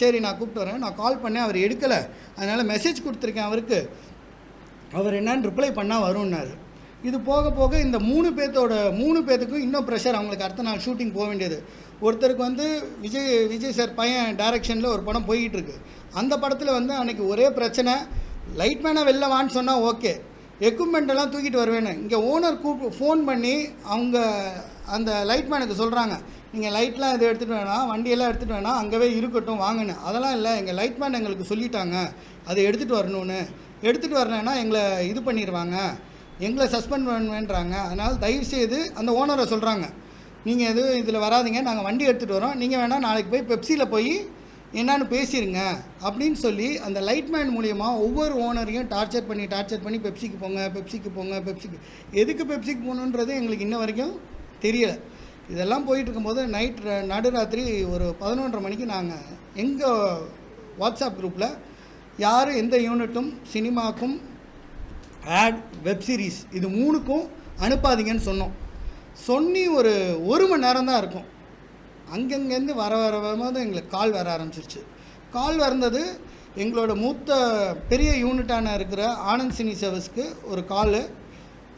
சரி நான் கூப்பிட்டு வரேன், நான் கால் பண்ணேன், அவர் எடுக்கலை, அதனால் மெசேஜ் கொடுத்துருக்கேன் அவருக்கு, அவர் என்னன்னு ரிப்ளை பண்ணால் வரும்னாரு. இது போக போக இந்த 3 பேர்த்துக்கும் இன்னும் ப்ரெஷர். அவங்களுக்கு அடுத்த நாள் ஷூட்டிங் போக வேண்டியது. ஒருத்தருக்கு வந்து விஜய் சார் பையன் டைரக்ஷனில் ஒரு படம் போய்கிட்டு இருக்கு. அந்த படத்தில் வந்து அன்றைக்கி ஒரே பிரச்சனை, லைட்மேனை வெளில வான்னு சொன்னால் ஓகே, எக்யூப்மெண்ட்டெல்லாம் தூக்கிட்டு வருவேன்னு இங்கே ஓனர் ஃபோன் பண்ணி அவங்க அந்த லைட்மேனுக்கு சொல்கிறாங்க, நீங்கள் லைட்லாம் இதை எடுத்துகிட்டு வேணாம், வண்டியெல்லாம் எடுத்துகிட்டு வேணாம், அங்கேவே இருக்கட்டும் வாங்கன்னு. அதெல்லாம் இல்லை, எங்கள் லைட்மேன் எங்களுக்கு சொல்லிட்டாங்க அதை எடுத்துகிட்டு வரணும்னு, எடுத்துகிட்டு வரலைன்னா எங்களை இது பண்ணிடுவாங்க, எங்களை சஸ்பெண்ட் பண்ணுவேன்றாங்க. அதனால் தயவுசெய்து அந்த ஓனரை சொல்கிறாங்க, நீங்கள் எதுவும் இதில் வராதிங்க, நாங்கள் வண்டி எடுத்துகிட்டு வரோம், நீங்கள் வேணால் நாளைக்கு போய் பெப்சியில் போய் என்னான்னு பேசிடுங்க அப்படின்னு சொல்லி அந்த லைட்மேன் மூலிமா ஒவ்வொரு ஓனரையும் டார்ச்சர் பண்ணி பெப்சிக்கு போங்க. எதுக்கு பெப்சிக்கு போகணுன்றது எங்களுக்கு இன்ன வரைக்கும் தெரியலை. இதெல்லாம் போயிட்டு இருக்கும்போது நடுராத்திரி ஒரு 11:30 மணிக்கு நாங்கள் எங்கள் வாட்ஸ்அப் குரூப்பில் யாரும் எந்த யூனிட்டும் சினிமாக்கும் ஆட் வெப் சீரிஸ் இது 3க்கும் அனுப்பாதீங்கன்னு சொன்னி ஒரு மணி நேரம் தான் இருக்கும். அங்கங்கேருந்து வரும்போது எங்களுக்கு கால் வர ஆரம்பிச்சிருச்சு. கால் வந்தது எங்களோட மூத்த பெரிய யூனிட்டான இருக்கிற ஆனந்த் சினி சர்வீஸ்க்கு ஒரு காலு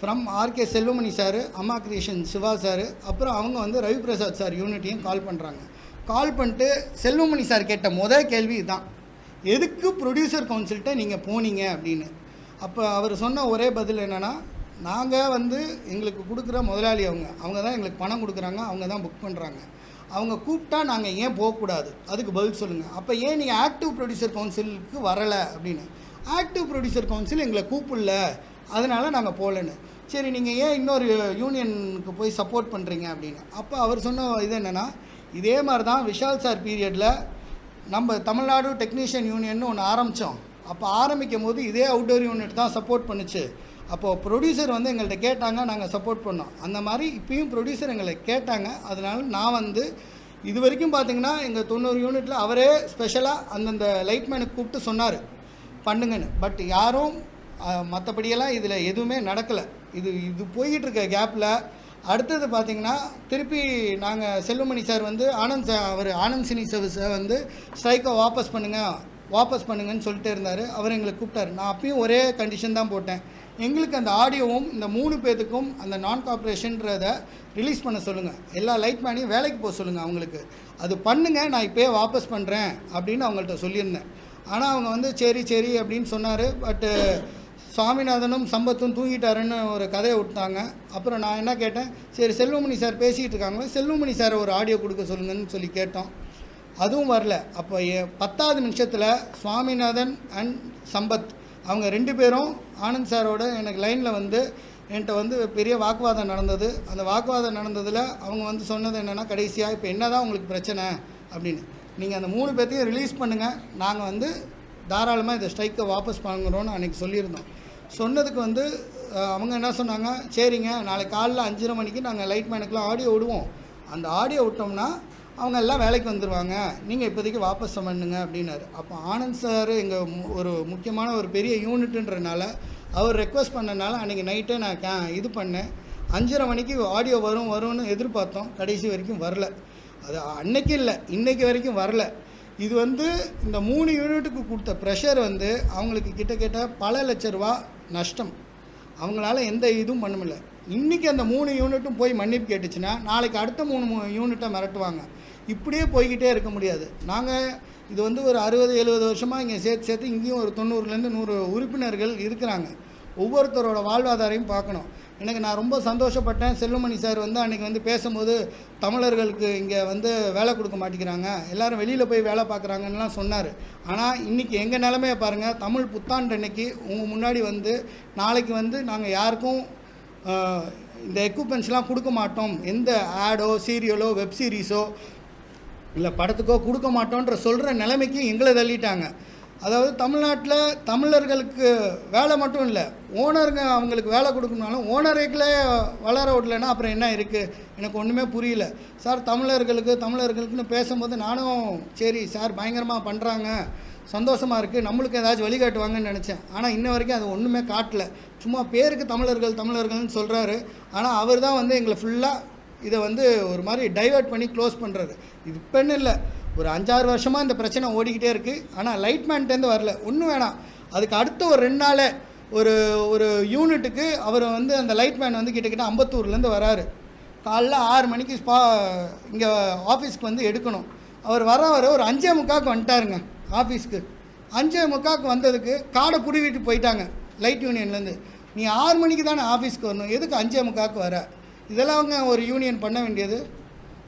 ஃப்ரம் ஆர்கே செல்வமணி சார், அம்மா கிரியேஷன் சிவா சார், அப்புறம் அவங்க வந்து ரவி பிரசாத் சார் யூனிட்டையும் கால் பண்ணுறாங்க. கால் பண்ணிட்டு செல்வமணி சார் கேட்ட முதல் கேள்வி இதுதான், எதுக்கு ப்ரொடியூசர் கவுன்சில்கிட்ட நீங்கள் போனீங்க அப்படின்னு. அப்போ அவர் சொன்ன ஒரே பதில் என்னென்னா, நாங்கள் வந்து எங்களுக்கு கொடுக்குற முதலாளி அவங்க தான் எங்களுக்கு பணம் கொடுக்குறாங்க, அவங்க தான் புக் பண்ணுறாங்க, அவங்க கூப்பிட்டா நாங்கள் ஏன் போகக்கூடாது, அதுக்கு பதில் சொல்லுங்கள். அப்போ ஏன் நீங்கள் ஆக்டிவ் ப்ரொடியூசர் கவுன்சிலுக்கு வரலை அப்படின்னு. ஆக்டிவ் ப்ரொடியூசர் கவுன்சில் எங்களை கூப்பிடல, அதனால் நாங்கள் போகலன்னு. சரி நீங்கள் ஏன் இன்னொரு யூனியனுக்கு போய் சப்போர்ட் பண்ணுறீங்க அப்படின்னு. அப்போ அவர் சொன்ன இது என்னென்னா, இதே மாதிரி தான் விஷால் சார் பீரியடில் நம்ம தமிழ்நாடு டெக்னீஷியன் யூனியன் ஒன்று ஆரம்பித்தோம். அப்போ ஆரம்பிக்கும் போது இதே அவுட்டோர் யூனிட் தான் சப்போர்ட் பண்ணுச்சு. அப்போது ப்ரொடியூசர் வந்து எங்கள்கிட்ட கேட்டாங்க, நாங்கள் சப்போர்ட் பண்ணோம். அந்த மாதிரி இப்போயும் ப்ரொடியூசர் எங்களை கேட்டாங்க. அதனால் நான் வந்து இது வரைக்கும் பார்த்திங்கன்னா எங்கள் 90 யூனிட்டில் அவரே ஸ்பெஷலாக அந்தந்த லைட்மேனுக்கு கூப்பிட்டு சொன்னார் பண்ணுங்கன்னு. பட் யாரும் மற்றபடியெல்லாம் இதில் எதுவுமே நடக்கலை. இது போய்கிட்டு இருக்க கேப்பில் அடுத்தது பார்த்திங்கன்னா திருப்பி நாங்கள் செல்வமணி சார் வந்து ஆனந்த் சினி சர்வீஸை வந்து ஸ்ட்ரைக்கை வாபஸ் பண்ணுங்கன்னு சொல்லிட்டு இருந்தார். அவர் எங்களை கூப்பிட்டார். நான் அப்பயும் ஒரே கண்டிஷன் தான் போட்டேன், எங்களுக்கு அந்த ஆடியோவும் இந்த 3 பேர்த்துக்கும் அந்த நான் கார்பரேஷன்றதை ரிலீஸ் பண்ண சொல்லுங்கள், எல்லா லைட்மேனையும் வேலைக்கு போக சொல்லுங்கள், அவங்களுக்கு அது பண்ணுங்கள், நான் இப்போயே வாபஸ் பண்ணுறேன் அப்படின்னு அவங்கள்ட்ட சொல்லியிருந்தேன். ஆனால் அவங்க வந்து சரி அப்படின்னு சொன்னார். பட்டு சுவாமிநாதனும் சம்பத்தும் தூங்கிட்டாருன்னு ஒரு கதையை விட்டாங்க. அப்புறம் நான் என்ன கேட்டேன், சரி செல்வமணி சார் பேசிகிட்டு இருக்காங்களே, செல்வமணி சார் ஒரு ஆடியோ கொடுக்க சொல்லுங்கன்னு சொல்லி கேட்டோம். அதுவும் வரல. அப்போ 10வது நிமிஷத்தில் சுவாமிநாதன் அண்ட் சம்பத் அவங்க 2 பேரும் ஆனந்த் சாரோட எனக்கு லைனில் வந்து என்கிட்ட வந்து பெரிய வாக்குவாதம் நடந்தது. அந்த வாக்குவாதம் நடந்ததில் அவங்க வந்து சொன்னது என்னென்னா, கடைசியாக இப்போ என்ன தான் உங்களுக்கு பிரச்சனை அப்படின்னு, நீங்கள் அந்த 3 பேர்த்தையும் ரிலீஸ் பண்ணுங்கள், நாங்கள் வந்து தாராளமாக இந்த ஸ்ட்ரைக்கை வாபஸ் வாங்குகிறோன்னு அன்றைக்கி சொல்லியிருந்தோம். சொன்னதுக்கு வந்து அவங்க என்ன சொன்னாங்க, சரிங்க நாளைக்கு காலைல 5:30 மணிக்கு நாங்கள் லைட்மேனுக்கெலாம் ஆடியோ விடுவோம், அந்த ஆடியோ விட்டோம்னா அவங்க எல்லாம் வேலைக்கு வந்துடுவாங்க, நீங்கள் இப்போதைக்கு வாபஸ் பண்ணுங்க அப்படின்னாரு. அப்போ ஆனந்த் சார் எங்கள் ஒரு முக்கியமான ஒரு பெரிய யூனிட்டுன்றனால அவர் ரெக்வஸ்ட் பண்ணனால அன்றைக்கி நைட்டே நான் இது பண்ணேன். 5:30 மணிக்கு ஆடியோ வரும்னு எதிர்பார்த்தோம், கடைசி வரைக்கும் வரல. அது அன்னைக்கு இல்லை, இன்றைக்கி வரைக்கும் வரல. இது வந்து இந்த 3 யூனிட்டுக்கு கொடுத்த ப்ரெஷர் வந்து அவங்களுக்கு கிட்ட பல லட்ச ரூபா நஷ்டம். அவங்களால எந்த இதுவும் பண்ண முடியல. இன்றைக்கி அந்த 3 யூனிட்டும் போய் மன்னிப்பு கேட்டுச்சுன்னா நாளைக்கு அடுத்த 3 யூனிட்டை மிரட்டுவாங்க. இப்படியே போய்கிட்டே இருக்க முடியாது. நாங்கள் இது வந்து ஒரு 60-70 வருஷமாக இங்கே சேர்த்து இங்கேயும் ஒரு 90லேருந்து 100 உறுப்பினர்கள் இருக்கிறாங்க. ஒவ்வொருத்தரோட வாழ்வாதாரையும் பார்க்கணும். நான் ரொம்ப சந்தோஷப்பட்டேன். செல்வமணி சார் வந்து அன்றைக்கி வந்து பேசும்போது தமிழர்களுக்கு இங்கே வந்து வேலை கொடுக்க மாட்டேங்கிறாங்க, எல்லோரும் வெளியில் போய் வேலை பார்க்குறாங்கன்னெலாம் சொன்னார். ஆனால் இன்றைக்கி எங்கள் நிலைமையை பாருங்கள், தமிழ் புத்தாண்டு அன்னைக்கு உங்கள் முன்னாடி வந்து நாளைக்கு வந்து நாங்கள் யாருக்கும் இந்த எக்யூப்மெண்ட்ஸ்லாம் கொடுக்க மாட்டோம், எந்த ஆடோ சீரியலோ வெப் சீரிஸோ இல்லை படத்துக்கோ கொடுக்க மாட்டோன்ற சொல்கிற நிலைமைக்கு எங்களை தள்ளிட்டாங்க. அதாவது தமிழ்நாட்டில் தமிழர்களுக்கு வேலை மட்டும் இல்லை, ஓனருங்க அவங்களுக்கு வேலை கொடுக்கணுனாலும் ஓனருங்களே வளர விடலைன்னா அப்புறம் என்ன இருக்குது, எனக்கு ஒன்றுமே புரியல. சார் தமிழர்களுக்குன்னு பேசும்போது நானும் சரி சார் பயங்கரமாக பண்ணுறாங்க, சந்தோஷமாக இருக்குது, நம்மளுக்கு ஏதாச்சும் வழிகாட்டுவாங்கன்னு நினச்சேன். ஆனால் இன்ன வரைக்கும் அது ஒன்றுமே காட்டலை. சும்மா பேருக்கு தமிழர்கள்னு சொல்கிறாரு. ஆனால் அவர் தான் வந்து எங்களை ஃபுல்லாக இதை வந்து ஒரு மாதிரி டைவர்ட் பண்ணி க்ளோஸ் பண்ணுறாரு. இது பெண்ணு இல்லை, ஒரு 5-6 வருஷமாக இந்த பிரச்சனை ஓடிக்கிட்டே இருக்குது. ஆனால் லைட்மேன்ட்டேருந்து வரல. ஒன்றும் வேணாம், அதுக்கு அடுத்த ஒரு 2 நாள் ஒரு ஒரு யூனிட்டுக்கு அவர் வந்து அந்த லைட்மேன் வந்து கிட்டத்தட்ட அம்பத்தூர்லேருந்து வராரு. காலைல 6 மணிக்கு இங்கே ஆஃபீஸ்க்கு வந்து எடுக்கணும். அவர் வர ஒரு 5:45 வந்துட்டாருங்க ஆஃபீஸ்க்கு. 5:45 வந்ததுக்கு காடை புடுவிட்டு போயிட்டாங்க லைட் யூனியன்லேருந்து. நீ 6 மணிக்கு தானே ஆஃபீஸ்க்கு வரணும், எதுக்கு 5:45 வர? இதெல்லாம் அவங்க ஒரு யூனியன் பண்ண வேண்டியது.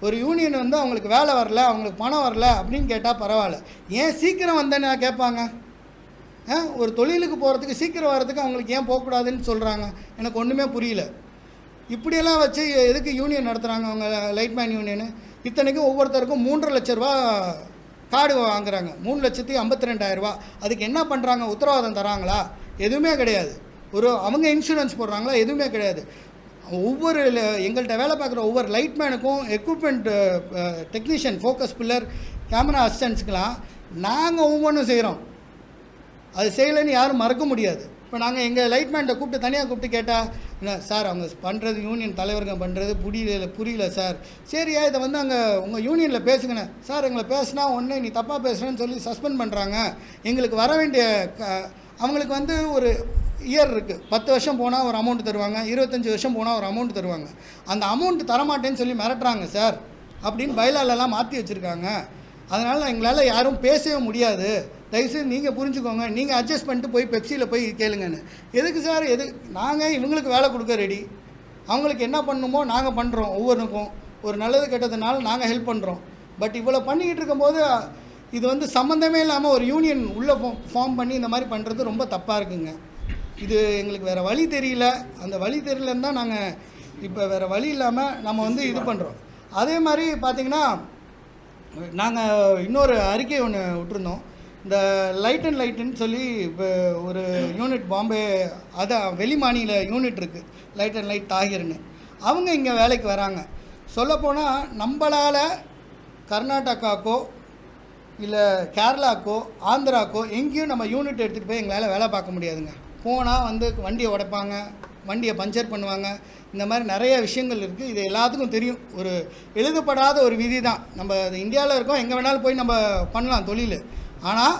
ஒரு யூனியன் வந்து அவங்களுக்கு வேலை வரல, அவங்களுக்கு பணம் வரல அப்படின்னு கேட்டால் பரவாயில்ல, ஏன் சீக்கிரம் வந்தேன்னு கேட்பாங்க. ஒரு தொழிலுக்கு போகிறதுக்கு சீக்கிரம் வர்றதுக்கு அவங்களுக்கு ஏன் போகக்கூடாதுன்னு சொல்கிறாங்க. எனக்கு ஒன்றுமே புரியல. இப்படியெல்லாம் வச்சு எதுக்கு யூனியன் நடத்துகிறாங்க அவங்க லைட்மேன் யூனியனு? இத்தனைக்கும் ஒவ்வொருத்தருக்கும் 3.5 லட்ச ரூபா கார்டு வாங்குறாங்க, 3,52,000 அதுக்கு என்ன பண்ணுறாங்க? உத்தரவாதம் தராங்களா? எதுவுமே கிடையாது. அவங்க இன்சூரன்ஸ் போடுறாங்களா? எதுவுமே கிடையாது. ஒவ்வொரு எங்கள்கிட்ட வேலை பார்க்குற ஒவ்வொரு லைட்மேனுக்கும் equipment technician, focus puller, camera அசிஸ்டன்ட்ஸ்க்கெலாம் நாங்கள் ஒவ்வொன்றும் செய்கிறோம். அது செய்யலைன்னு யாரும் மறக்க முடியாது. இப்போ நாங்கள் எங்கள் லைட்மேன்ட்டை கூப்பிட்டு தனியாக கூப்பிட்டு கேட்டால், என்ன சார் அவங்க பண்ணுறது யூனியன் தலைவர்கள் பண்ணுறது புரியல சார். சரியா, இதை வந்து அங்கே உங்கள் யூனியனில் பேசுங்கண்ணே. சார் எங்களை பேசுனா ஒன்று நீ தப்பாக பேசுகிறேன்னு சொல்லி சஸ்பெண்ட் பண்ணுறாங்க. எங்களுக்கு வர வேண்டிய அவங்களுக்கு வந்து ஒரு இயர் இருக்குது. 10 வருஷம் போனால் ஒரு அமௌண்ட் தருவாங்க, 25 வருஷம் போனால் ஒரு அமௌண்ட் தருவாங்க. அந்த அமௌண்ட் தரமாட்டேன்னு சொல்லி மிரட்டுறாங்க சார் அப்படின்னு பைலாலெல்லாம் மாற்றி வச்சுருக்காங்க. அதனால் எங்களால் யாரும் பேசவே முடியாது. தயவுசெய்து நீங்கள் புரிஞ்சுக்கோங்க, நீங்கள் அட்ஜஸ்ட் பண்ணிட்டு போய் பெப்சியில் போய் கேளுங்கன்னு. எதுக்கு சார்? நாங்கள் இவங்களுக்கு வேலை கொடுக்க ரெடி, அவங்களுக்கு என்ன பண்ணணுமோ நாங்கள் பண்ணுறோம். ஒவ்வொன்றுக்கும் ஒரு நல்லது கெட்டதுனால நாங்கள் ஹெல்ப் பண்ணுறோம். பட் இவ்வளோ பண்ணிக்கிட்டு இருக்கும்போது இது வந்து சம்மந்தமே இல்லாமல் ஒரு யூனியன் உள்ளே ஃபார்ம் பண்ணி இந்த மாதிரி பண்ணுறது ரொம்ப தப்பாக இருக்குங்க. இது எங்களுக்கு வேறு வழி தெரியல. அந்த வழி தெரியலன்னு தான் நாங்கள் இப்போ வேறு வழி இல்லாமல் நம்ம வந்து இது பண்ணுறோம். அதே மாதிரி பார்த்திங்கன்னா நாங்கள் இன்னொரு அறிக்கை ஒன்று விட்டுருந்தோம். இந்த லைட்டுன்னு சொல்லி இப்போ ஒரு யூனிட் பாம்பே, அதான் வெளி மாநில யூனிட் இருக்குது, லைட் தாகிர்னு. அவங்க இங்கே வேலைக்கு வராங்க. சொல்லப்போனால் நம்மளால் கர்நாடகாக்கோ இல்லை கேரளாக்கோ ஆந்திராக்கோ எங்கேயும் நம்ம யூனிட் எடுத்துகிட்டு போய் எங்களால் வேலை பார்க்க முடியாதுங்க. போனால் வந்து வண்டியை உடைப்பாங்க, வண்டியை பஞ்சர் பண்ணுவாங்க. இந்த மாதிரி நிறைய விஷயங்கள் இருக்குது. இது எல்லாத்துக்கும் தெரியும். ஒரு எழுதப்படாத ஒரு விதி தான். நம்ம இந்தியாவில் இருக்கோம், எங்கே வேணாலும் போய் நம்ம பண்ணலாம் தொழில். ஆனால்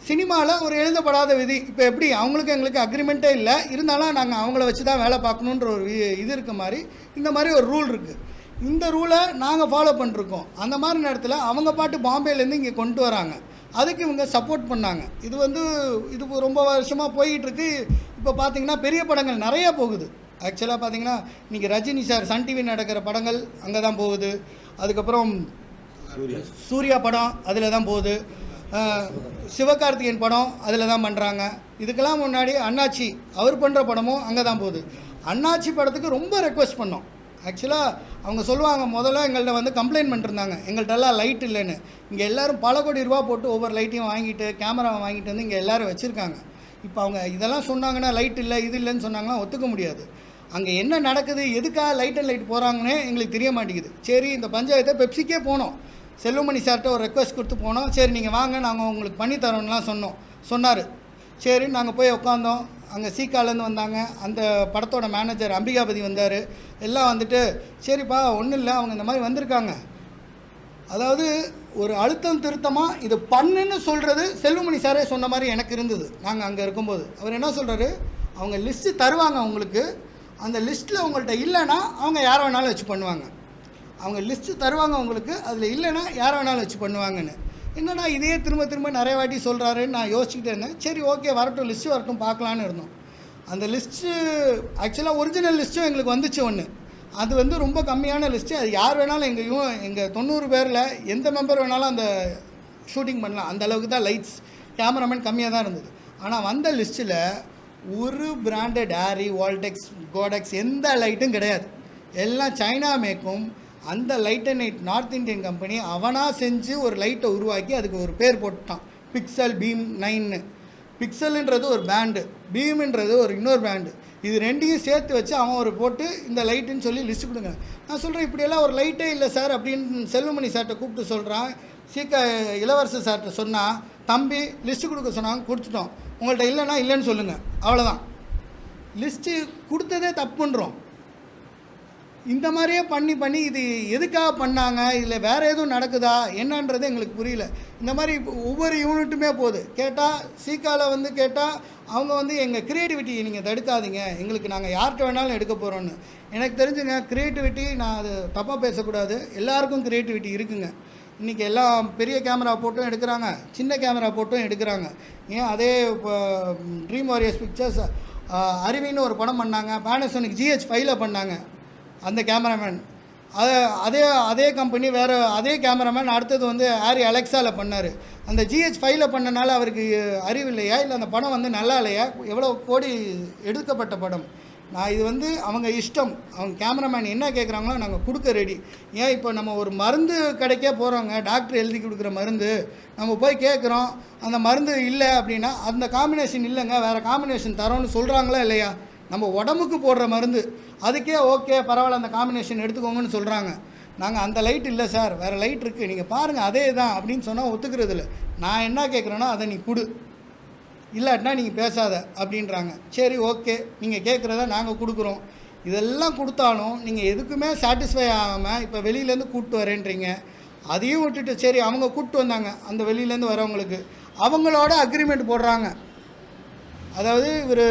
சினிமாவில் ஒரு எழுதப்படாத விதி. இப்போ எப்படி அவங்களுக்கு எங்களுக்கு அக்ரிமெண்ட்டே இல்லை, இருந்தாலும் நாங்கள் அவங்கள வச்சு தான் வேலை பார்க்கணுன்ற ஒரு இது இருக்க மாதிரி இந்த மாதிரி ஒரு ரூல் இருக்குது. இந்த ரூலை நாங்கள் ஃபாலோ பண்ணிருக்கோம். அந்த மாதிரி நேரத்தில் அவங்க பாட்டு பாம்பேலேருந்து இங்கே கொண்டு வராங்க, அதுக்கு இவங்க சப்போர்ட் பண்ணாங்க. இது ரொம்ப வருஷமாக போயிட்டுருக்கு. இப்போ பார்த்திங்கன்னா பெரிய படங்கள் நிறையா போகுது. ஆக்சுவலாக பார்த்திங்கன்னா இன்றைக்கி ரஜினி சார் சன் டிவி நடக்கிற படங்கள் அங்கே தான் போகுது. அதுக்கப்புறம் சூர்யா படம் அதில் தான் போகுது. சிவகார்த்திகேயன் படம் அதில் தான் பண்ணுறாங்க. இதுக்கெல்லாம் முன்னாடி அண்ணாச்சி அவர் பண்ணுற படமும் அங்கே தான் போகுது. அண்ணாச்சி படத்துக்கு ரொம்ப ரெக்வஸ்ட் பண்ணோம். ஆக்சுவலாக அவங்க சொல்லுவாங்க, முதல்ல எங்கள்கிட்ட வந்து கம்ப்ளைண்ட் பண்ணிருந்தாங்க, எங்கள்கிட்டலாம் லைட் இல்லைன்னு. இங்கே எல்லோரும் பல கோடி ரூபா போட்டு ஒவ்வொரு லைட்டையும் வாங்கிட்டு கேமராவை வாங்கிட்டு வந்து இங்கே எல்லோரும் வச்சுருக்காங்க. இப்போ அவங்க இதெல்லாம் சொன்னாங்கன்னா லைட் இல்லை இது இல்லைன்னு சொன்னாங்கன்னா ஒத்துக்க முடியாது. அங்கே என்ன நடக்குது, எதுக்காக லைட் போகிறாங்கன்னே எங்களுக்கு தெரிய மாட்டேங்குது. சரி, இந்த பஞ்சாயத்தை பெப்சிக்கே போனோம். செல்வமணி சார்கிட்ட ஒரு ரெக்வஸ்ட் கொடுத்து போனோம். சரி நீங்கள் வாங்க, நாங்கள் உங்களுக்கு பண்ணித்தரோன்னெலாம் சொன்னார். சரி நாங்கள் போய் உட்காந்தோம். அங்கே சீக்காலேருந்து வந்தாங்க. அந்த படத்தோட மேனேஜர் அம்பிகாபதி வந்தார். எல்லாம் வந்துட்டு சரிப்பா ஒன்றும் இல்லை, அவங்க இந்த மாதிரி வந்திருக்காங்க. அதாவது ஒரு அழுத்தம் திருத்தமாக இது பண்ணுன்னு சொல்கிறது செல்வமணி சாரே சொன்ன மாதிரி எனக்கு இருந்தது. நாங்கள் அங்கே இருக்கும்போது அவர் என்ன சொல்கிறாரு, அவங்க லிஸ்ட்டு தருவாங்க உங்களுக்கு, அந்த லிஸ்ட்டில் உங்கள்கிட்ட இல்லைன்னா அவங்க யாரை வேணாலும் வச்சு பண்ணுவாங்க. அவங்க லிஸ்ட்டு தருவாங்க உங்களுக்கு, அதில் இல்லைன்னா யாரை வேணாலும் வச்சு பண்ணுவாங்கன்னு. என்னடா இதே திரும்ப நிறைய வாட்டி சொல்கிறாருன்னு நான் யோசிச்சுக்கிட்டே இருந்தேன். சரி ஓகே வரட்டும், லிஸ்ட்டு வரட்டும் பார்க்கலான்னு இருந்தோம். அந்த லிஸ்ட்டு ஆக்சுவலாக ஒரிஜினல் லிஸ்ட்டும் எங்களுக்கு வந்துச்சு ஒன்று. அது வந்து ரொம்ப கம்மியான லிஸ்ட்டு. அது யார் வேணாலும் எங்கள் 90 பேரில் எந்த மெம்பர் வேணாலும் அந்த ஷூட்டிங் பண்ணலாம். அந்த அளவுக்கு தான் லைட்ஸ், கேமராமேன் கம்மியாக தான் இருந்தது. ஆனால் வந்த லிஸ்ட்டில் ஒரு பிராண்டட் ஆரி, வால்டெக்ஸ், கோடெக்ஸ் எந்த லைட்டும் கிடையாது. எல்லாம் சைனா மேக்கும். அந்த light and night north Indian company அவனாக செஞ்சு ஒரு லைட்டை உருவாக்கி அதுக்கு ஒரு பேர் போட்டுட்டான், பிக்சல் பீம் 9. பிக்சல்ன்றது ஒரு பேண்டு, பீம்ன்றது ஒரு இன்னொரு பேண்டு. இது ரெண்டையும் சேர்த்து வச்சு அவன் ஒரு போட்டு இந்த லைட்டுன்னு சொல்லி லிஸ்ட்டு கொடுங்க. நான் சொல்கிறேன் இப்படியெல்லாம் ஒரு லைட்டே இல்லை சார் அப்படின்னு செல்வமணி சார்கிட்ட கூப்பிட்டு சொல்கிறான். இளவரசர் சார்கிட்ட சொன்னால், தம்பி லிஸ்ட்டு கொடுக்க சொன்னாங்க, கொடுத்துட்டோம், உங்கள்கிட்ட இல்லைன்னா இல்லைன்னு சொல்லுங்கள், அவ்வளோதான். லிஸ்ட்டு கொடுத்ததே தப்புன்றோம். இந்த மாதிரியே பண்ணி இது எதுக்காக பண்ணாங்க, இதில் வேறு எதுவும் நடக்குதா என்னன்றது எங்களுக்கு புரியல. இந்த மாதிரி ஒவ்வொரு யூனிட்டுமே போகுது. கேட்டால் சீக்காவில் வந்து கேட்டால் அவங்க வந்து எங்கள் க்ரியேட்டிவிட்டியை நீங்கள் தடுக்காதீங்க, எங்களுக்கு நாங்கள் யார்கிட்ட வேணாலும் எடுக்க போகிறோன்னு. எனக்கு தெரிஞ்சுங்க, க்ரியேட்டிவிட்டி, நான் அது தப்பாக பேசக்கூடாது, எல்லாருக்கும் க்ரியேட்டிவிட்டி இருக்குங்க. இன்றைக்கி எல்லாம் பெரிய கேமரா போட்டும் எடுக்கிறாங்க, சின்ன கேமரா போட்டும் எடுக்கிறாங்க. ஏன் அதே இப்போ ட்ரீம் வாரியர்ஸ் பிக்சர்ஸ் அருவின்னு ஒரு படம் பண்ணாங்க, பேனசோனிக் GH5 பண்ணாங்க அந்த கேமராமேன். அதே அதே கம்பெனி வேறு அதே கேமராமேன் அடுத்தது வந்து ஆரி அலெக்ஸாவில் பண்ணார். அந்த GH5 பண்ணனால அவருக்கு அறிவு இல்லையா, இல்லை அந்த படம் வந்து நல்லா இல்லையா? எவ்வளோ கோடி எடுக்கப்பட்ட படம். நான் இது வந்து அவங்க இஷ்டம், அவங்க கேமராமேன் என்ன கேட்குறாங்களோ நாங்கள் கொடுக்க ரெடி. ஏன் இப்போ நம்ம ஒரு மருந்து கடைக்கே போகிறோங்க, டாக்டர் எழுதி கொடுக்குற மருந்து நம்ம போய் கேட்குறோம், அந்த மருந்து இல்லை அப்படின்னா அந்த காம்பினேஷன் இல்லைங்க, வேறு காம்பினேஷன் தரோன்னு சொல்கிறாங்களா இல்லையா? நம்ம உடம்புக்கு போடுற மருந்து அதுக்கே ஓகே பரவாயில்ல அந்த காம்பினேஷன் எடுத்துக்கோங்கன்னு சொல்கிறாங்க. நாங்கள் அந்த லைட் இல்லை சார், வேறு லைட் இருக்குது, நீங்கள் பாருங்கள் அதே தான் அப்படின்னு சொன்னால் ஒத்துக்கிறது இல்லை. நான் என்ன கேட்குறேன்னா அதை நீ கொடு, இல்லாட்டினா நீங்கள் பேசாத அப்படின்றாங்க. சரி ஓகே, நீங்கள் கேட்குறத நாங்கள் கொடுக்குறோம். இதெல்லாம் கொடுத்தாலும் நீங்கள் எதுக்குமே சாட்டிஸ்ஃபை ஆகாமல் இப்போ வெளியிலேருந்து கூப்பிட்டு வரேன்றீங்க. அதையும் விட்டுட்டு சரி அவங்க கூப்பிட்டு வந்தாங்க, அந்த வெளியிலேருந்து வரவங்களுக்கு அவங்களோட அக்ரிமெண்ட் போடுறாங்க. அதாவது இவர்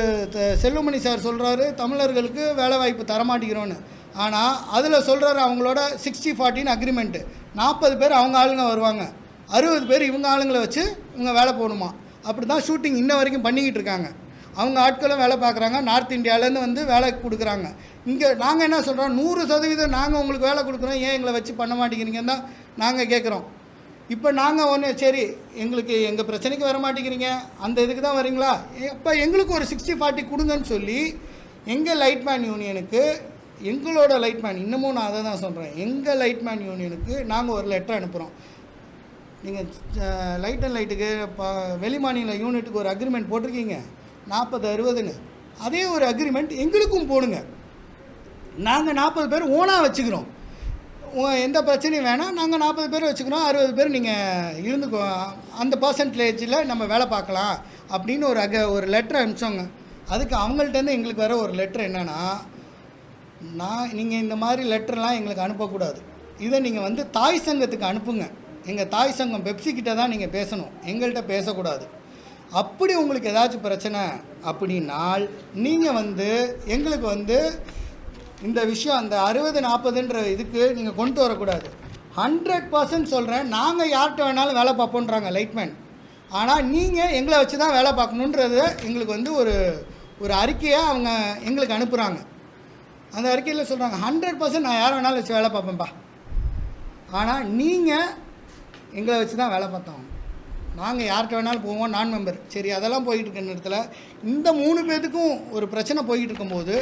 செல்வமணி சார் சொல்கிறாரு தமிழர்களுக்கு வேலை வாய்ப்பு தரமாட்டேங்கிறோன்னு. ஆனால் அதில் சொல்கிறாரு அவங்களோட 60-40 அக்ரிமெண்ட்டு. 40 பேர் அவங்க ஆளுங்க வருவாங்க, 60 பேர் இவங்க ஆளுங்களை வச்சு இவங்க வேலை போகணுமா. அப்படி தான் ஷூட்டிங் இன்ன வரைக்கும் பண்ணிக்கிட்டு இருக்காங்க. அவங்க ஆட்களும் வேலை பார்க்குறாங்க, நார்த் இந்தியாவிலேருந்து வந்து வேலை கொடுக்குறாங்க. இங்கே நாங்கள் என்ன சொல்கிறோம், 100% நாங்கள் உங்களுக்கு வேலை கொடுக்குறோம், ஏன் எங்களை வச்சு பண்ண மாட்டேங்கிறீங்கன்னு தான் நாங்கள் கேட்குறோம். இப்போ நாங்கள் ஒன்று சரி எங்களுக்கு எங்கள் பிரச்சனைக்கு வர மாட்டேங்கிறீங்க, அந்த இதுக்கு தான் வரீங்களா, இப்போ எங்களுக்கு ஒரு 60-40 கொடுங்கன்னு சொல்லி எங்கள் லைட்மேன் யூனியனுக்கு, எங்களோட லைட்மேன், இன்னமும் நான் அதை தான் சொல்கிறேன், எங்கள் லைட்மேன் யூனியனுக்கு நாங்கள் ஒரு லெட்டர் அனுப்புகிறோம். நீங்கள் லைட் அண்ட் லைட்டுக்கு வெளி மாநில யூனிட்டுக்கு ஒரு அக்ரிமெண்ட் போட்டிருக்கீங்க 40-60ன்னு, அதே ஒரு அக்ரிமெண்ட் எங்களுக்கும் போடுங்க. நாங்கள் 40 பேர் ஓனாக வச்சுக்கிறோம், எந்த பிரச்சனையும் வேணாம், நாங்கள் 40 பேர் வச்சுக்கிறோம், 60 பேர் நீங்கள் இருந்துக்கோ, அந்த பர்சன்டேஜில் நம்ம வேலை பார்க்கலாம் அப்படின்னு ஒரு லெட்டர் அனுப்பிச்சோங்க. அதுக்கு அவங்கள்ட்டேருந்து எங்களுக்கு வர ஒரு லெட்டர் என்னென்னா, நீங்கள் இந்த மாதிரி லெட்டர்லாம் எங்களுக்கு அனுப்பக்கூடாது, இதை நீங்கள் வந்து தாய் சங்கத்துக்கு அனுப்புங்க, எங்கள் தாய் சங்கம் பெப்சிக்கிட்ட தான் நீங்கள் பேசணும், எங்கள்கிட்ட பேசக்கூடாது. அப்படி உங்களுக்கு ஏதாச்சும் பிரச்சனை அப்படின்னால் நீங்கள் வந்து எங்களுக்கு வந்து இந்த விஷயம் அந்த 60-40ன்ற இதுக்கு நீங்கள் கொண்டு வரக்கூடாது. 100% சொல்கிறேன், நாங்கள் யார்கிட்ட வேணாலும் வேலை பார்ப்போன்றாங்க லைட்மேன், ஆனால் நீங்கள் எங்களை வச்சு தான் வேலை பார்க்கணுன்றத எங்களுக்கு வந்து ஒரு அறிக்கையாக அவங்க எங்களுக்கு அனுப்புகிறாங்க. அந்த அறிக்கையில் சொல்கிறாங்க 100% நான் யாரை வேணாலும் வச்சு வேலை பார்ப்பேன்ப்பா, ஆனால் நீங்கள் எங்களை வச்சு தான் வேலை பார்த்தோம், நாங்கள் யார்கிட்ட வேணாலும் போவோம், நான் மெம்பர். சரி அதெல்லாம் போயிட்டு இருக்க நேரத்தில் இந்த 3 பேர்த்துக்கும் ஒரு பிரச்சனை போய்கிட்டு இருக்கும்போது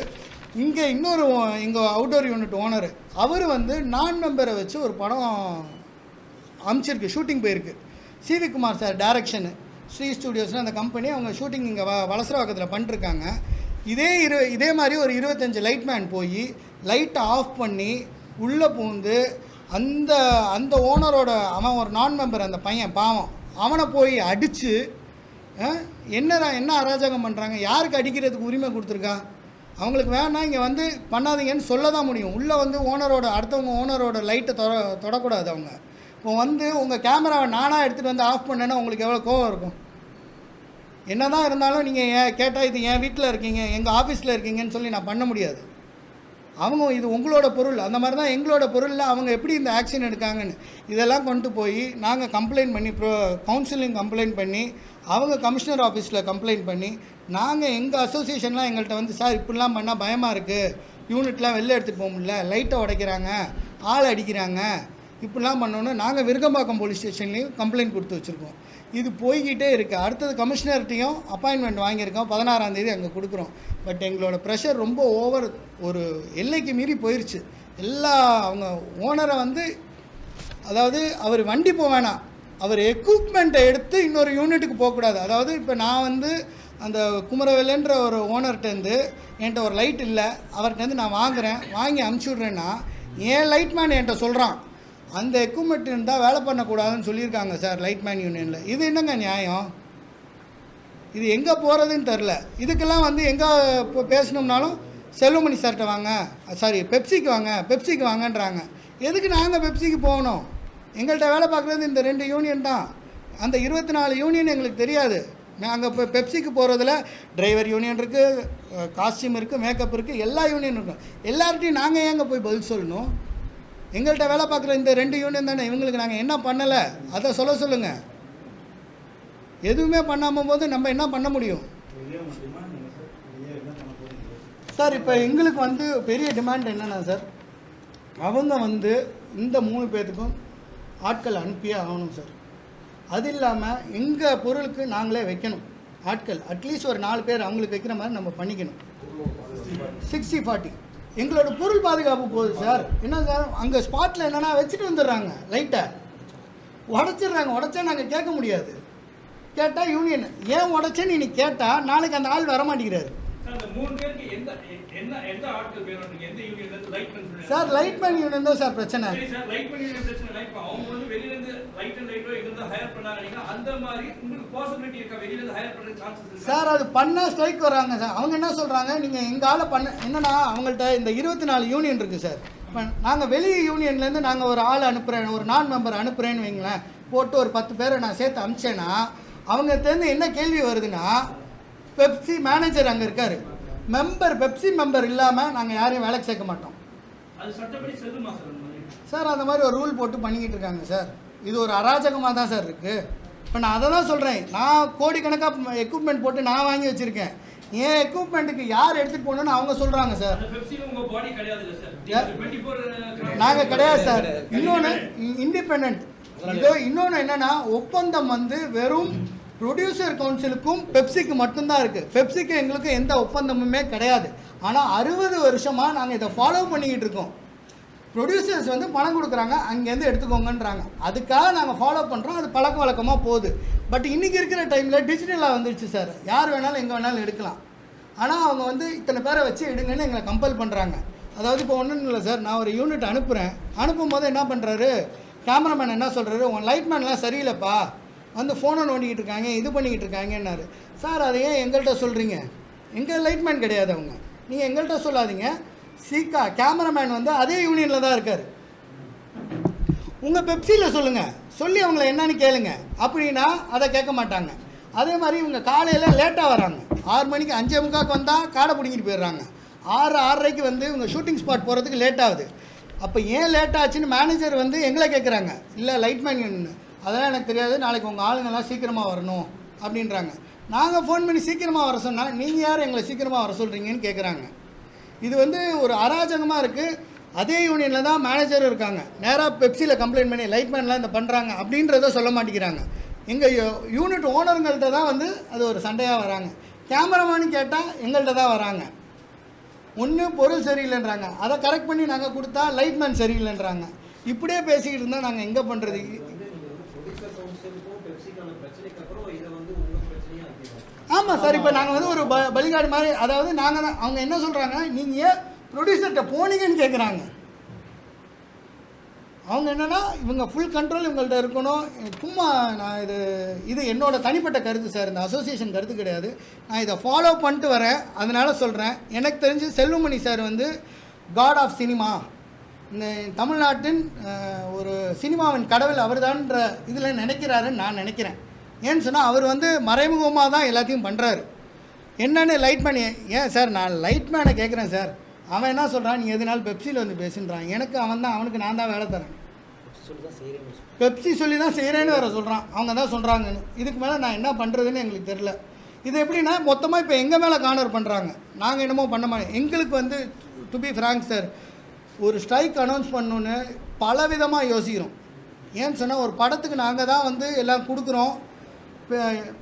இங்கே இன்னொரு எங்கள் அவுட்டோர் யூனிட் ஓனர் அவர் வந்து நான் மெம்பரை வச்சு ஒரு படம் அமைச்சிருக்கு, ஷூட்டிங் போயிருக்கு. சிவி குமார் சார் டைரக்ஷனு, ஸ்ரீ ஸ்டூடியோஸ்னு அந்த கம்பெனி, அவங்க ஷூட்டிங் இங்கே வலசரவாக்கத்தில் பண்ணிருக்காங்க. இதே மாதிரி ஒரு 25 லைட்மேன் போய் லைட்டை ஆஃப் பண்ணி உள்ளே பூந்து அந்த ஓனரோட அவன் ஒரு நான் மெம்பர், அந்த பையன் பாவம், அவனை போய் அடித்து என்ன அராஜகம் பண்ணுறாங்க. யாருக்கு அடிக்கிறதுக்கு உரிமை கொடுத்துருக்கா? அவங்களுக்கு வேணால் இங்கே வந்து பண்ணாதீங்கன்னு சொல்ல தான் முடியும். உள்ளே வந்து அடுத்தவங்க ஓனரோட லைட்டை தொடக்கூடாது. அவங்க இப்போ வந்து உங்கள் கேமராவை நானாக எடுத்துகிட்டு வந்து ஆஃப் பண்ணேன்னா உங்களுக்கு எவ்வளோ கோவம் இருக்கும்? என்ன தான் இருந்தாலும் நீங்கள் கேட்டால் இது என் வீட்டில் இருக்கீங்க, எங்கள் ஆஃபீஸில் இருக்கீங்கன்னு சொல்லி நான் பண்ண முடியாது. அவங்க இது உங்களோட பொருள், அந்த மாதிரி தான் எங்களோட பொருளில் அவங்க எப்படி இந்த ஆக்ஷன் எடுக்காங்கன்னு இதெல்லாம் கொண்டு போய் நாங்கள் கம்ப்ளைண்ட் பண்ணி கவுன்சிலிங் கம்ப்ளைண்ட் பண்ணி அவங்க கமிஷனர் ஆஃபீஸில் கம்ப்ளைண்ட் பண்ணி நாங்கள் எங்கள் அசோசியேஷன்லாம் எங்கள்கிட்ட வந்து சார் இப்படிலாம் பண்ணால் பயமாக இருக்குது, யூனிட்லாம் வெளில எடுத்துகிட்டு போக முடியல, லைட்டை உடைக்கிறாங்க, ஆள் அடிக்கிறாங்க, இப்படிலாம் பண்ணோன்னு நாங்கள் விருகம்பாக்கம் போலீஸ் ஸ்டேஷன்லேயும் கம்ப்ளைண்ட் கொடுத்து வச்சுருக்கோம். இது போய்கிட்டே இருக்குது. அடுத்தது கமிஷனர்கிட்டையும் அப்பாயின்மெண்ட் வாங்கியிருக்கோம், 16ஆம் தேதி அங்கே கொடுக்குறோம். பட் எங்களோட ப்ரெஷர் ரொம்ப ஓவர், ஒரு எல்லைக்கு மீறி போயிடுச்சு. அவங்க ஓனரை வந்து அதாவது அவர் வண்டி போக வேணாம், அவர் எக்யூப்மெண்ட்டை எடுத்து இன்னொரு யூனிட்டுக்கு போகக்கூடாது. அதாவது இப்போ நான் வந்து அந்த குமரவேலன்ற ஒரு ஓனர்கிட்டேருந்து என்கிட்ட ஒரு லைட் இல்லை, அவர்கிட்டேருந்து நான் வாங்கி அமுச்சு விட்றேன்னா என் லைட்மேன் என்கிட்ட சொல்கிறான் அந்த எக்யூப்மெண்ட் இருந்தால் வேலை பண்ணக்கூடாதுன்னு சொல்லியிருக்காங்க சார் லைட்மேன் யூனியனில். இது என்னங்க நியாயம்? இது எங்கே போகிறதுன்னு தெரில. இதுக்கெல்லாம் வந்து எங்கே பேசணும்னாலும் செல்வமணி சார்கிட்ட வாங்க, சாரி பெப்சிக்கு வாங்க, பெப்சிக்கு வாங்கன்றாங்க. எதுக்கு நாங்கள் பெப்சிக்கு போகணும்? எங்கள்கிட்ட வேலை பார்க்குறது இந்த 2 யூனியன் தான். அந்த 24 யூனியன் எங்களுக்கு தெரியாது. நாங்கள் இப்போ பெப்சிக்கு போகிறதுல டிரைவர் யூனியன் இருக்குது, காஸ்டியூம் இருக்குது, மேக்கப் இருக்குது, எல்லா யூனியன் இருக்கும். எல்லார்ட்டையும் நாங்கள் ஏங்க போய் பதில் சொல்லணும்? எங்கள்கிட்ட வேலை பார்க்குற இந்த 2 யூனியன் தானே, இவங்களுக்கு நாங்கள் என்ன பண்ணலை அதை சொல்லுங்கள். எதுவுமே பண்ணாமல் போது நம்ம என்ன பண்ண முடியும் சார்? இப்போ எங்களுக்கு வந்து பெரிய டிமாண்ட் என்னென்னா சார், அவங்க வந்து இந்த 3 பேர்த்துக்கும் ஆட்கள் அனுப்பியே ஆகணும் சார். அது இல்லாமல் எங்கள் பொருளுக்கு நாங்களே வைக்கணும் ஆட்கள். அட்லீஸ்ட் ஒரு 4 பேர் அவங்களுக்கு வைக்கிற மாதிரி நம்ம பண்ணிக்கணும். 60-40 எங்களோட பொருள் பாதுகாப்பு போகுது சார். என்ன சார், அங்கே ஸ்பாட்டில் என்னென்னா வச்சுட்டு வந்துடுறாங்க, லைட்டை உடச்சிடுறாங்க. உடச்சா நாங்கள் கேட்க முடியாது. கேட்டால் யூனியன் ஏன் உடச்சேன்னு இன்னைக்கு கேட்டால் நாளைக்கு அந்த ஆள் வரமாட்டேங்கிறாரு சார். லைட்மேன் யூனியன் தான் சார் பிரச்சனை. சார் அது பண்ணால் ஸ்ட்ரைக் வராங்க சார். அவங்க என்ன சொல்கிறாங்க, நீங்கள் எங்கள் ஆளை என்னன்னா அவங்கள்ட்ட இந்த 24 யூனியன் இருக்குது சார். இப்போ நாங்கள் வெளி யூனியன்லேருந்து நாங்கள் ஒரு ஆள் அனுப்புகிறேன், ஒரு நான் மெம்பர் அனுப்புகிறேன்னு வைங்களேன், போட்டு ஒரு 10 பேரை நான் சேர்த்து அனுப்பிச்சேன்னா அவங்க தேர்ந்து என்ன கேள்வி வருதுன்னா, பெப்சி மேனேஜர் அங்கே இருக்கார், பெப்சி மெம்பர் இல்லாமல் நாங்கள் யாரையும் வேலைக்கு சேர்க்க மாட்டோம் சார். அந்த மாதிரி ஒரு ரூல் போட்டு பண்ணிக்கிட்டு இருக்காங்க சார். இது ஒரு அராஜகமாக தான் சார் இருக்குது. இப்போ நான் அதை தான் சொல்கிறேன். நான் கோடிக்கணக்காக எக்யூப்மெண்ட் போட்டு நான் வாங்கி வச்சுருக்கேன். என் எக்யூப்மெண்ட்டுக்கு யார் எடுத்துகிட்டு போகணுன்னு அவங்க சொல்கிறாங்க சார். நாங்கள் கிடையாது சார். இன்னொன்று இண்டிபெண்ட். இதோ இன்னொன்று என்னென்னா, ஒப்பந்தம் வந்து வெறும் ப்ரொடியூசர் கவுன்சிலுக்கும் பெப்சிக்கு மட்டும்தான் இருக்குது. பெப்சிக்கு எங்களுக்கு எந்த ஒப்பந்தமுமே கிடையாது. ஆனால் 60 வருஷமாக நாங்கள் இதை ஃபாலோ பண்ணிக்கிட்டு இருக்கோம். ப்ரொடியூசர்ஸ் வந்து பணம் கொடுக்குறாங்க, அங்கேருந்து எடுத்துக்கோங்கன்றாங்க. அதுக்காக நாங்கள் ஃபாலோ பண்ணுறோம். அது பழக்க வழக்கமாக போகுது. பட் இன்றைக்கி இருக்கிற டைமில் டிஜிட்டலாக வந்துடுச்சு சார். யார் வேணாலும் எங்கே வேணாலும் எடுக்கலாம். ஆனால் அவங்க வந்து இத்தனை பேரை வச்சு எடுங்கன்னு எங்களை கம்பல் பண்ணுறாங்க. அதாவது இப்போ ஒன்றும் இல்லை சார், நான் ஒரு யூனிட் அனுப்புகிறேன். அனுப்பும் போது என்ன பண்ணுறாரு, கேமராமேன் என்ன சொல்கிறாரு, உன் லைட்மேன்லாம் சரியில்லைப்பா, வந்து ஃபோனை நோண்டிக்கிட்டு இருக்காங்க, இது பண்ணிக்கிட்டு இருக்காங்கன்னாரு. சார் அதை ஏன் எங்கள்கிட்ட சொல்கிறீங்க? எங்கள் லைட்மேன் கிடையாது அவங்க, நீங்கள் எங்கள்கிட்ட சொல்லாதீங்க. கேமராமேன் வந்து அதே யூனியனில் தான் இருக்கார். உங்கள் பெப்சியில் சொல்லுங்கள், சொல்லி அவங்கள என்னன்னு கேளுங்க. அப்படின்னா அதை கேட்க மாட்டாங்க. அதே மாதிரி இவங்க காலையில் லேட்டாக வராங்க. 6 மணிக்கு 5:45 வந்தால் காடை பிடிங்கிட்டு போயிடுறாங்க. 6:30 வந்து இவங்க ஷூட்டிங் ஸ்பாட் போகிறதுக்கு லேட் ஆகுது. அப்போ ஏன் லேட் ஆச்சுன்னு மேனேஜர் வந்து எங்களை கேட்குறாங்க. இல்லை லைட்மேன் அதெல்லாம் எனக்கு தெரியாது, நாளைக்கு உங்கள் ஆளுங்கெல்லாம் சீக்கிரமாக வரணும் அப்படின்றாங்க. நாங்கள் ஃபோன் பண்ணி சீக்கிரமாக வர சொன்னால் நீங்கள் யார் எங்களை சீக்கிரமாக வர சொல்கிறீங்கன்னு கேட்குறாங்க. இது வந்து ஒரு அராஜகமாக இருக்குது. அதே யூனியனில் தான் மேனேஜரும் இருக்காங்க. நேராக பெப்சியில் கம்ப்ளைண்ட் பண்ணி லைட்மேன்லாம் இந்த பண்ணுறாங்க அப்படின்றத சொல்ல மாட்டேங்கிறாங்க. எங்கள் யூனிட் ஓனருங்கள்ட்ட தான் வந்து அது ஒரு சண்டையாக வராங்க. கேமராமேனு கேட்டால் எங்கள்கிட்ட தான் வராங்க. ஒன்று பொருள் சரியில்லைன்றாங்க, அதை கரெக்ட் பண்ணி நாங்கள் கொடுத்தா லைட்மேன் சரியில்லைன்றாங்க. இப்படியே பேசிக்கிட்டு இருந்தால் நாங்கள் எங்கே பண்ணுறது? ஆமாம் சார். இப்போ நாங்கள் வந்து ஒரு பலிகாடு மாதிரி, அதாவது நாங்கள் தான், அவங்க என்ன சொல்கிறாங்க, நீங்கள் ஏன் ப்ரொடியூசர்கிட்ட போனீங்கன்னு கேட்குறாங்க. அவங்க என்னென்னா இவங்க ஃபுல் கண்ட்ரோல் இவங்கள்ட்ட இருக்கணும். சும்மா நான் இது என்னோடய தனிப்பட்ட கருத்து சார், இந்த அசோசியேஷன் கருத்து கிடையாது. நான் இதை ஃபாலோ பண்ணிட்டு வரேன், அதனால் சொல்கிறேன். எனக்கு தெரிஞ்சு செல்வமணி சார் வந்து காட் ஆஃப் சினிமா, இந்த தமிழ்நாட்டின் ஒரு சினிமாவின் கடவுள் அவர் தான்ற இதில் நினைக்கிறாருன்னு நான் நினைக்கிறேன். ஏன்னு சொன்னால் அவர் வந்து மறைமுகமாக தான் எல்லாத்தையும் பண்ணுறாரு. என்னென்னு லைட்மேன், ஏன் சார் நான் லைட்மேனை கேட்குறேன் சார், அவன் என்ன சொல்கிறான், நீ எதுனாலும் பெப்சியில் வந்து பேசுன்றான். எனக்கு அவனுக்கு நான் தான் வேலை தரேன், பெப்சி சொல்லி தான் செய்கிறேன்னு வேறு சொல்கிறான். அவங்க தான் சொல்கிறாங்கன்னு. இதுக்கு மேலே நான் என்ன பண்ணுறதுன்னு எங்களுக்கு தெரில. இது எப்படின்னா மொத்தமாக இப்போ எங்கள் மேலே கார்னர் பண்ணுறாங்க. நாங்கள் என்னமோ பண்ண மாட்டோம். எங்களுக்கு வந்து டு பி ஃப்ராங்க் சார், ஒரு ஸ்ட்ரைக் அனௌன்ஸ் பண்ணணுன்னு பல விதமாக யோசிக்கிறோம். ஏன்னு சொன்னால் ஒரு படத்துக்கு நாங்கள் தான் வந்து எல்லாம் கொடுக்குறோம்,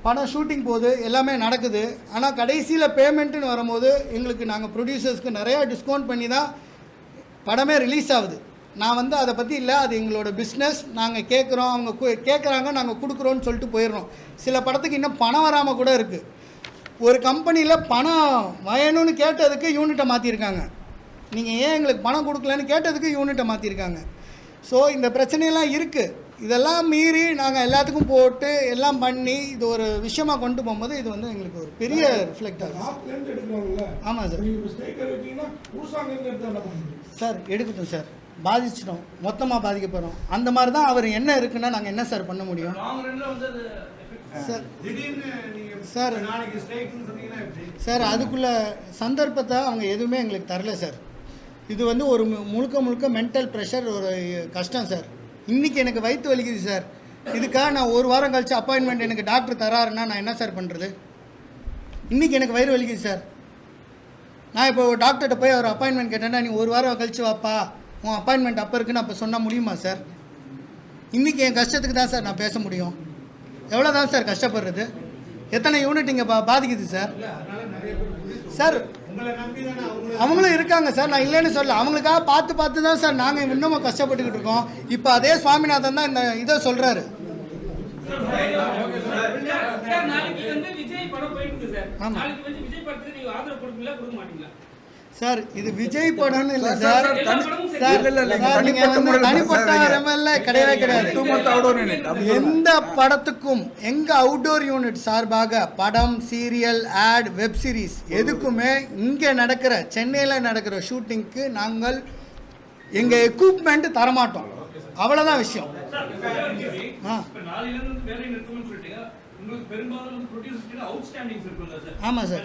படம் ஷூட்டிங் போகுது, எல்லாமே நடக்குது. ஆனால் கடைசியில் பேமெண்ட்டுன்னு வரும்போது எங்களுக்கு நாங்கள் ப்ரொடியூசர்ஸ்க்கு நிறையா டிஸ்கவுண்ட் பண்ணி தான் படமே ரிலீஸ் ஆகுது. நான் வந்து அதை பற்றி இல்லை, அது எங்களோட பிஸ்னஸ். நாங்கள் கேட்குறோம், அவங்க கேட்குறாங்க, நாங்கள் கொடுக்குறோன்னு சொல்லிட்டு போயிடுறோம். சில படத்துக்கு இன்னும் பணம் வராமல் கூட இருக்குது. ஒரு கம்பெனியில் பணம் வேணும்னு கேட்டதுக்கு யூனிட்டை மாற்றிருக்காங்க. நீங்கள் ஏன் எங்களுக்கு பணம் கொடுக்கலன்னு கேட்டதுக்கு யூனிட்டை மாற்றிருக்காங்க. ஸோ இந்த பிரச்சனையெல்லாம் இருக்குது. இதெல்லாம் மீறி நாங்கள் எல்லாத்துக்கும் போட்டு எல்லாம் பண்ணி இது ஒரு விஷயமாக கொண்டு போகும்போது இது வந்து எங்களுக்கு ஒரு பெரிய ரிஃப்ளெக்ட் ஆகுது. ஆமாம் சார். சார் எடுக்கட்டும் சார், பாதிச்சிட்டோம், மொத்தமாக பாதிக்க போகிறோம். அந்த மாதிரி தான் அவர் என்ன இருக்குன்னா நாங்கள் என்ன சார் பண்ண முடியும் சார்? சார் சார் அதுக்குள்ள சந்தர்ப்பத்தை அவங்க எதுவுமே எங்களுக்கு தரல சார். இது வந்து ஒரு முழுக்க மென்டல் ப்ரெஷர், ஒரு கஷ்டம் சார். இன்றைக்கி எனக்கு வயிற்று வலிக்குது சார். இதுக்காக நான் ஒரு வாரம் கழித்து அப்பாயின்மெண்ட் எனக்கு டாக்டர் தராருன்னா நான் என்ன சார் பண்ணுறது? இன்றைக்கி எனக்கு வயிறு வலிக்குது சார். நான் இப்போ ஒரு டாக்டர்கிட்ட போய் ஒரு அப்பாயின்மெண்ட் கேட்டேன்னா நீ ஒரு வாரம் கழிச்சு வாப்பா, உன் அப்பாயின்மெண்ட் அப்போ இருக்குன்னு அப்போ சொன்னால் முடியுமா சார்? இன்றைக்கி என் கஷ்டத்துக்கு தான் சார் நான் பேச முடியும். எவ்வளோ தான் சார் கஷ்டப்படுறது? எத்தனை யூனிட் இங்கே பாதிக்குது சார்? சார் அவங்களும் இருக்காங்க சார், நான் இல்லைன்னு சொல்ல. அவங்களுக்காக பார்த்து தான் சார் நாங்கள் இன்னமும் கஷ்டப்பட்டுக்கிட்டு இருக்கோம். இப்போ அதே சுவாமிநாதன் தான் இந்த இதை சொல்கிறாரு. சார் இது விஜய் படம்னு இல்லை சார். தனிப்பட்ட கிடையவே கிடையாது. எந்த படத்துக்கும் எங்கள் அவுட்டோர் யூனிட் சார்பாக படம், சீரியல், ஆட், வெப் சீரிஸ் எதுக்குமே இங்கே நடக்கிற சென்னையில் நடக்கிற ஷூட்டிங்க்கு நாங்கள் எங்கள் எக்யூப்மெண்ட் தரமாட்டோம். அவ்வளோதான் விஷயம். ஆமாம் சார்.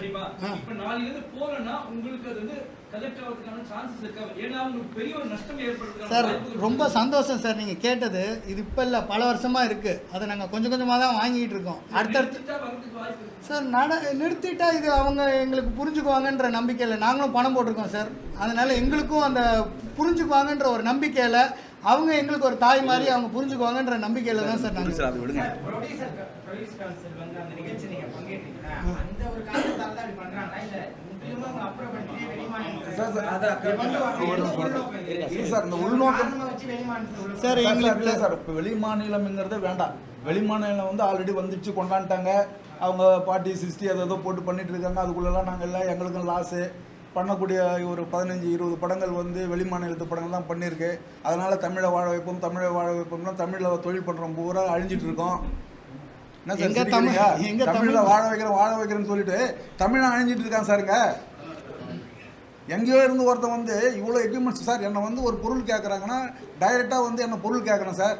சார் ரொம்ப சந்தோஷம் சார் நீங்கள் கேட்டது. இது இப்போ இல்லை, பல வருஷமாக இருக்குது. அதை நாங்கள் கொஞ்சமாக தான் வாங்கிட்டு இருக்கோம். அடுத்தடுத்து சார் நிறுத்திட்டா இது அவங்க எங்களுக்கு புரிஞ்சுக்குவாங்கன்ற நம்பிக்கையில் நாங்களும் பணம் போட்டிருக்கோம் சார். அதனால் எங்களுக்கும் அந்த புரிஞ்சுக்குவாங்கன்ற ஒரு நம்பிக்கையில், அவங்க எங்களுக்கு ஒரு தாய் மாதிரி அவங்க புரிஞ்சுக்குவாங்கன்ற நம்பிக்கையில் தான் சார் நாங்கள். சார் எங்களுக்கு சார் இப்போ வெளி மாநிலம்ங்கிறதே வேண்டாம். வெளி மாநிலம் வந்து ஆல்ரெடி வந்துச்சு, கொண்டாண்டாங்க. அவங்க பார்ட்டி 60 ஏதோ போட்டு பண்ணிட்டு இருக்காங்க. அதுக்குள்ளெல்லாம் நாங்கள் இல்லை, எங்களுக்கும் லாஸு. பண்ணக்கூடிய ஒரு 15-20 படங்கள் வந்து வெளி மாநிலத்து படங்கள் தான் பண்ணியிருக்கு. அதனால் தமிழை வாழ வைப்போம் தமிழில் தொழில் பண்ணுறோம் பூரா அழிஞ்சிட்டு இருக்கோம். என்ன சார் தமிழில் வாழ வைக்கிறேன்னு சொல்லிட்டு தமிழை அழிஞ்சிட்டு இருக்கான் சாருங்க. எங்கேயோ இருந்து ஒருத்தன் வந்து இவ்வளோ எக்யூப்மெண்ட்ஸ் சார் என்னை வந்து ஒரு பொருள் கேட்குறாங்கன்னா டைரெக்டாக வந்து என்ன பொருள் கேட்குறேன் சார்.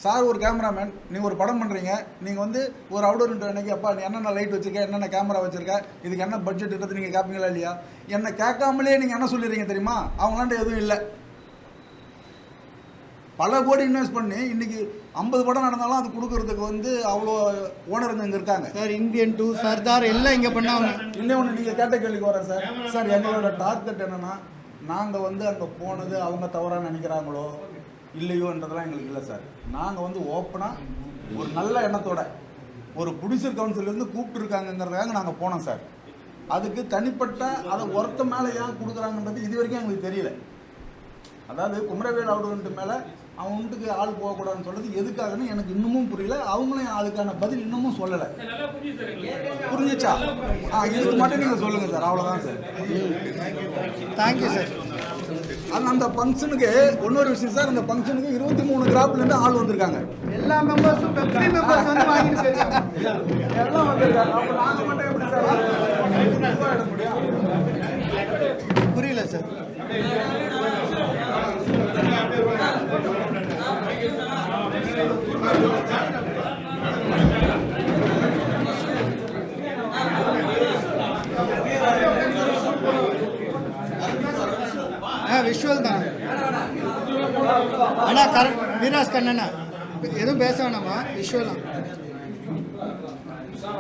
சார் ஒரு கேமராமேன், நீங்கள் ஒரு படம் பண்ணுறீங்க, நீங்கள் வந்து ஒரு அவுடோர் இன்டர் அன்றைக்கி அப்பா நீ என்னென்ன லைட் வச்சுருக்க, என்னென்ன கேமரா வச்சுருக்க, இதுக்கு என்ன பட்ஜெட் இருக்கிறது நீங்கள் கேட்பீங்களா இல்லையா? என்னை கேட்காமலே நீங்கள் என்ன சொல்லிடுறீங்க தெரியுமா? அவங்களாண்ட எதுவும் இல்லை. பல கோடி இன்வெஸ்ட் பண்ணி இன்றைக்கி 50 படம் நடந்தாலும் அது கொடுக்கறதுக்கு வந்து அவ்வளோ ஓனருங்க இங்கே இருக்காங்க சார். இந்தியன் 2, சர்தார் எல்லாம் இங்கே பண்ணாங்க. இன்னொன்று நீங்கள் கேட்ட கேள்விக்கு வரேன் சார். சார் எங்களோட டார்கெட் என்னென்னா, நாங்கள் வந்து அங்கே போனது அவங்க தவறாக நினைக்கிறாங்களோ இல்லையோன்றதெல்லாம் எங்களுக்கு இல்லை சார். நாங்கள் வந்து ஓப்பனாக ஒரு நல்ல எண்ணத்தோட ஒரு ப்ரொடியூசர் கவுன்சிலேருந்து கூப்பிட்டுருக்காங்கிறதுக்காக நாங்கள் போனோம் சார். அதுக்கு தனிப்பட்ட அதை ஒருத்த மேலே ஏன் கொடுக்குறாங்கன்றது இது வரைக்கும் எங்களுக்கு தெரியல. அதாவது குமரவேல் அவுடோன்ட்டு மேலே அவன் வீட்டுக்கு ஆள் போகக்கூடாதுன்னு சொல்கிறது எதுக்காகன்னு எனக்கு இன்னமும் புரியல. அவங்களும் அதுக்கான பதில் இன்னமும் சொல்லலை. புரிஞ்சிச்சா? இதுக்கு மட்டும் நீங்கள் சொல்லுங்கள் சார். அவ்வளோதான் சார். Thank you sir. அந்த ஃபங்க்ஷனுக்கு இன்னொரு விஷயம் சார், அந்த ஃபங்க்ஷனுக்கு 23 கிராப்லேருந்து ஆள் வந்திருக்காங்க. எல்லா மெம்பர்ஸும் வந்து வாங்கிட்டு எல்லாம் வந்திருக்காங்க. அப்போ நாங்கள் மட்டும் எப்படி சார் முடியும்? புரியல சார். விஷுவல் தான். அண்ணா கரெக்ட் வீராஸ் கண்ணண்ணா எதுவும் பேச வேணாமா? விஷுவல் தான். சார்